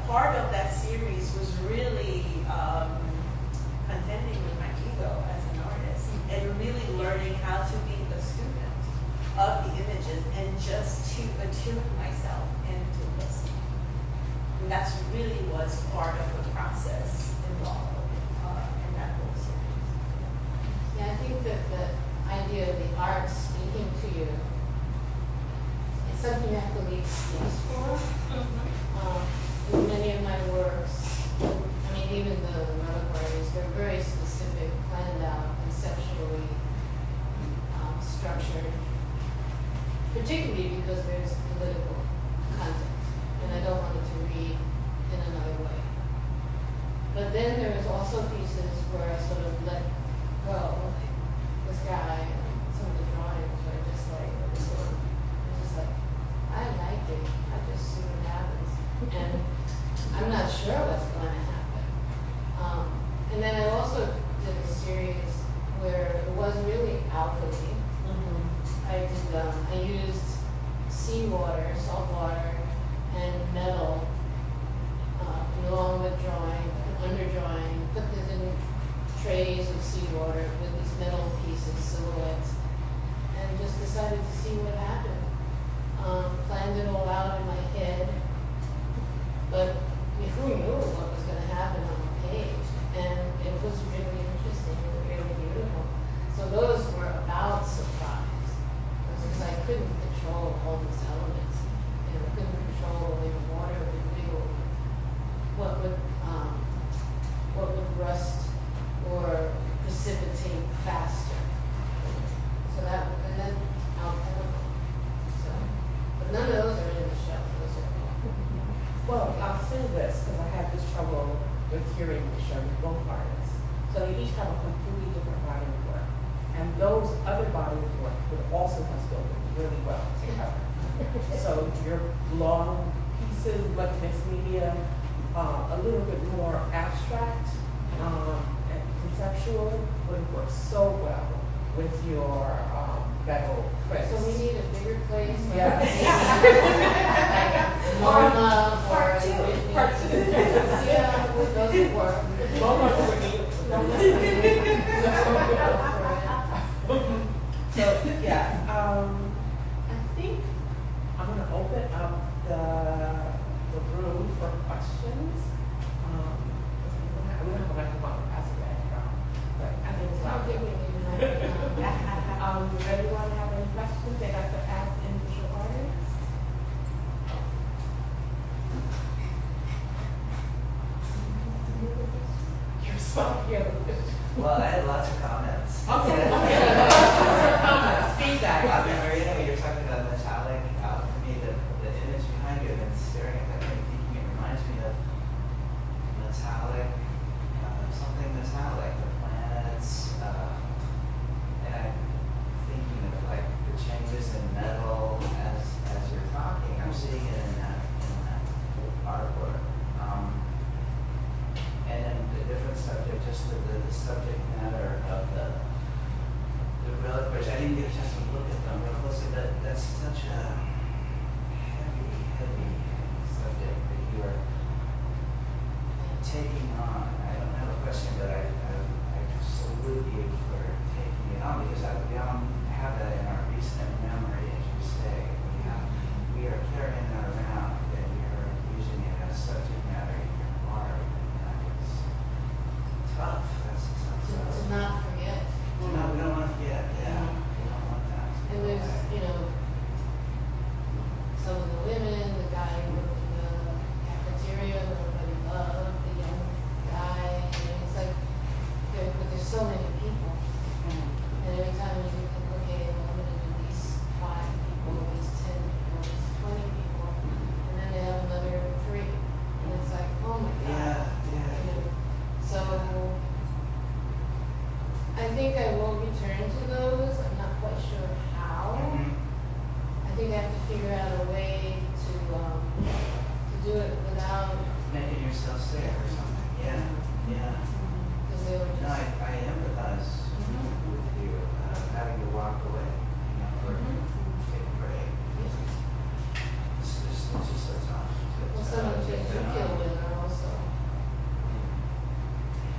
part of that series was really contending with my ego as an artist, and really learning how to be a student of the images and just to attune myself and to listen. And that's really was part of the process involved in that whole series. Yeah, I think that the idea of the art speaking to you, it's something you have to leave space for. history in another way. But then there was also pieces where I sort of let go. This guy, some of the drawings were just like, this one, it was just like, I like it, I just see what happens. And I'm not sure what's going to happen. And then I also did a series where it was really alchemy. I used seawater, salt water, and metal, along with drawing, underdrawing, put this in trays of seawater with these metal pieces, silhouettes, and just decided to see what happened. Planned it all out in my head, but who knew what was going to happen on the page? And it was really interesting and really beautiful. So those were about surprise, because I couldn't control all these elements. Couldn't control the water would wiggle, what would rust or precipitate faster. So that, and then alchemical. So, but none of those are in the show. Those are Well, I'll say this, because I had this trouble with hearing the show with both artists. So they each have a completely different body of work. And those other body of work would also have spoken really well together. So your long pieces, much mixed media, a little bit more abstract and conceptual would work so well with your metal prints. So we need a bigger place. Yes. Norma or Part two. Whitney. Part two. Yeah, it doesn't work. So, yeah, I think I'm gonna open up the room for questions. We don't have a microphone to pass it back, but I think it's I'll loud. give you a Does anyone have any questions they'd like to ask individual artists? You're so cute. Well, I had lots of comments. Okay. Comments, feedback. Marina, you're talking about metallic alchemy, the image behind you, I've been staring at that and thinking it reminds me of metallic, something metallic, the planets, and I'm thinking of like the changes in metal as you're talking. I'm seeing it in that artwork. And then the different subject, just the subject matter of the relic, which I didn't get a chance to look at them real closely, but that's such a heavy subject that you are taking on. I don't have a question, but I salute you for taking it on, because we don't have that in our recent memory, as you say. We are carrying that around, and you're using it as subject matter in your art. Tough. That's tough. To not forget. No, we don't want to forget. Yeah, we don't want that. And there's, some of the women, the guy who worked in the cafeteria, who everybody loved, the young guy, it's like, but there's so many people. And every time you think, okay, well, I'm gonna do these 5 people, these 10 people, these 20 people, and then they have another 3. And it's like, oh my God. Yeah. So I think I will return to those. I'm not quite sure how. I think I have to figure out a way to do it without, Making yourself sick or something. Yeah. because they were No, just. I empathize with you having to walk away, or take a break. It's just so tough. Well, some of the things you kill with are also.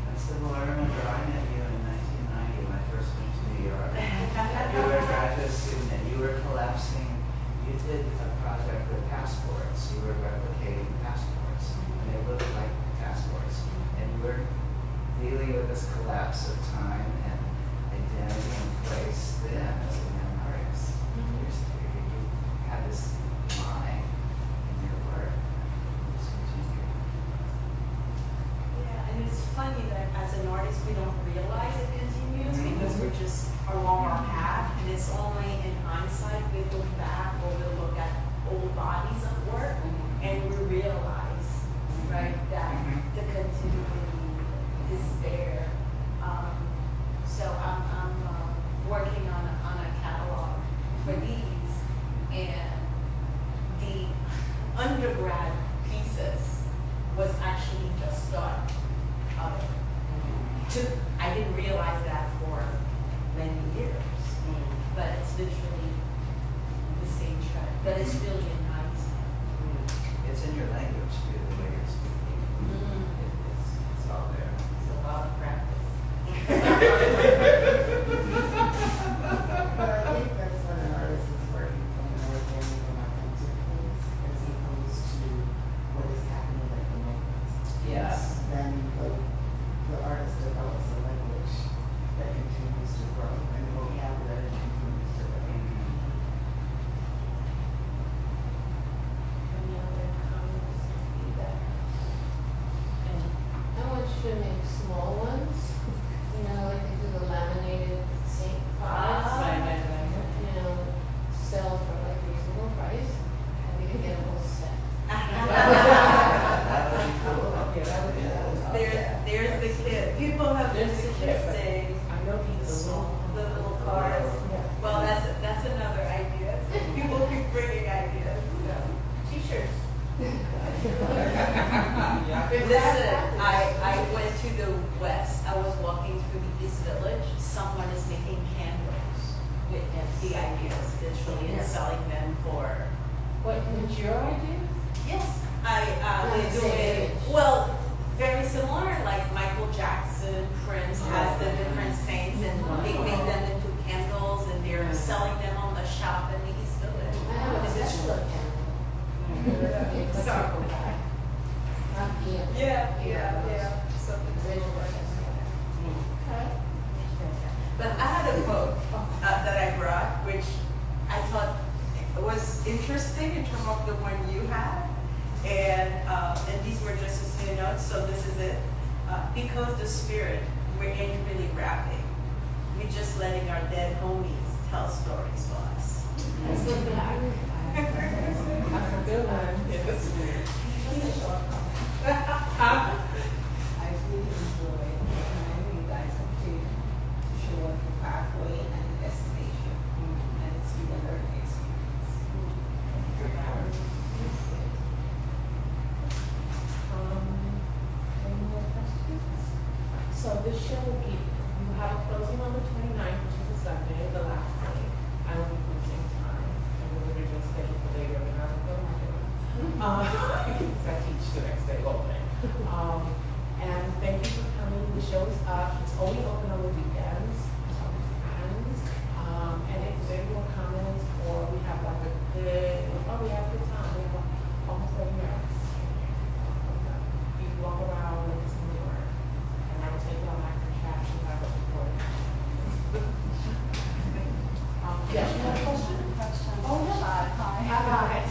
That's the well, I remember I met you in 1990 when I first went to New York. You were a graduate student and you were collapsing. You did a project with passports. You were replicating passports, and they looked like passports. And you were dealing with this collapse of time and identity and place then as a young artist. You had this mind in your work. Just continue. Yeah, and it's funny that as an artist, we don't realize it continues because we're just along our path, and it's only in hindsight we look back or we look at old bodies of work and we realize actually just start of it. I didn't realize that for many years, but it's literally the same trend. But it's really a nice. It's in your language too, the way you're speaking. It's all there. It's a lot of practice. But I think that's when an artist is working from an organic and authentic place as opposed to what is happening at the moment. Yes. Then the artist develops a language that continues to grow and the vocabulary continues to grow. Any other comments, feedback? I want you to make small ones, you know, like they do the laminated St. Pies. You know, sell for like reasonable price, and we can get a whole set. That would be cool. Yeah, that would be. There's the kid. People have been There's the kid, but suggesting I know he's the little cars. Yeah. Well, that's another idea. People keep bringing ideas. T-shirts. Yeah. Listen, I went to the west. I was walking through the East Village. Someone is making candles with the ideas, literally, and selling them for. What, what's your idea? Yes, Not they the do same it. age. Well, very similar. Like Michael Jackson, Prince has the different saints, and they make them into candles, and they're selling them on the shop in the East Village. I have a It's Tesla just- candle. Sorry. Not the. Something Original similar. Tesla. But I had a quote that I brought, which I thought was interesting in terms of the one you had, and these were just a few notes. So this is it. Because the spirit, we ain't really rapping. We're just letting our dead homies tell stories for us. Let's look back. That's a good one. Yes. I really enjoy having you guys up to show us the pathway and the destination. And it's been a learning experience. Any more questions? So this show will be, we have a closing on the 29th, which is a Sunday, the last night. I will be closing time. It was originally scheduled for later, and I was like, oh my God. I teach the next day, all day. And thank you for coming. The show is up. It's only open on the weekends. And if there's any more comments, or we have like a good, we have a good time. We have almost 30 minutes. You can walk around and listen to work. And I will take you on my trash and have a report. Yes, you have a question? Oh, yeah. Hi.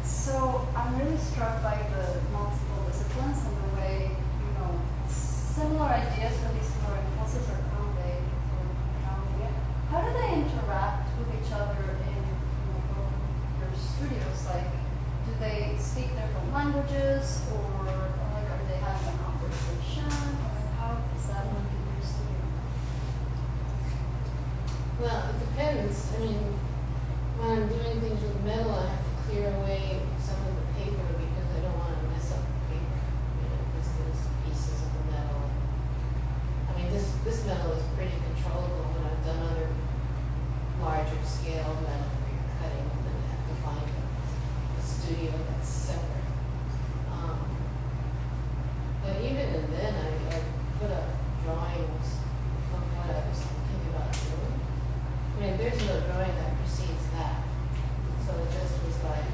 So I'm really struck by the multiple disciplines and the way, similar ideas, really similar impulses are conveyed from how do they interact with each other in both your studios? Like, do they speak different languages, or like are they having a conversation, or how does that work in your studio? Well, it depends. I mean, when I'm doing things with metal, I have to clear away some of the paper because I don't want to mess up the paper. Because there's pieces of the metal. I mean, this metal is pretty controllable. When I've done other larger scale metal where you're cutting, and then I have to find a studio that's separate. But even in then, I put up drawings of what I was thinking about doing. I mean, there's no drawing that precedes that. So it just was like,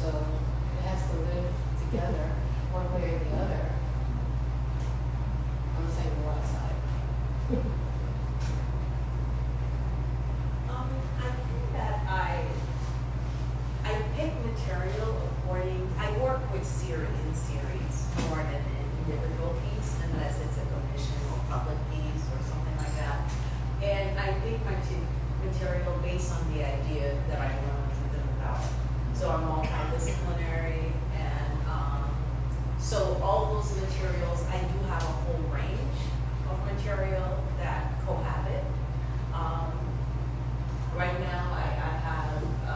so it has to live together one way or the other. I'm saying the right side. I think that I pick material according, I work with series more than an individual piece, unless it's a commission or public piece or something like that. And I pick my material based on the idea that I want to them about. So I'm multidisciplinary, and so all those materials, I do have a whole range of material that cohabit. Right now, I have a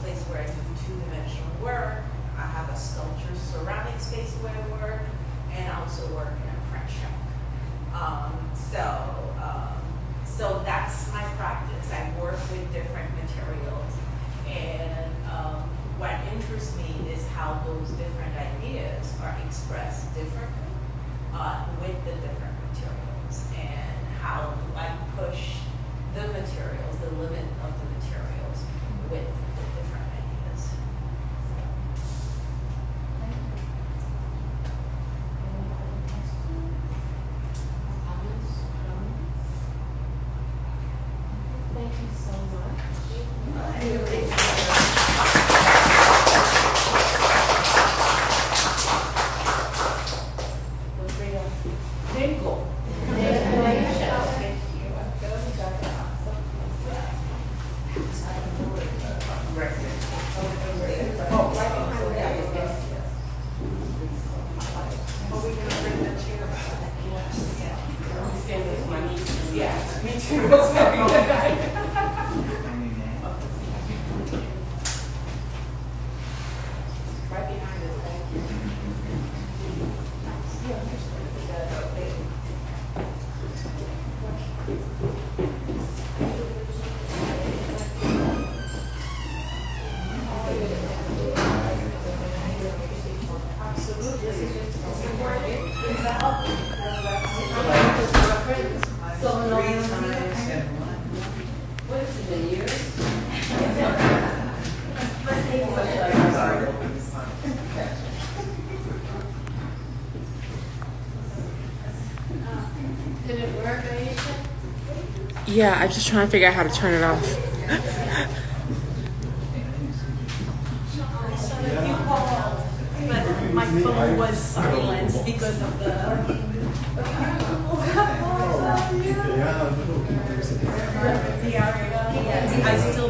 place where I do two-dimensional work. I have a sculpture ceramic space where I work, and I also work in a print shop. So that's my practice. I work with different materials, and what interests me is how those different ideas are expressed differently with the different materials, and how do I push the materials, the limit of the materials with the different ideas. Thank you so much. Dingle. Oh, right behind that is yes. Are we gonna bring the chair back? I'm standing with my knees. Yeah, me too. Right behind us, thank you. Absolutely. So no one. What is it, the years? Did it work, Aisha? Yeah, I'm just trying to figure out how to turn it off. So if you call, but my phone was silenced because of the area. Yes, I still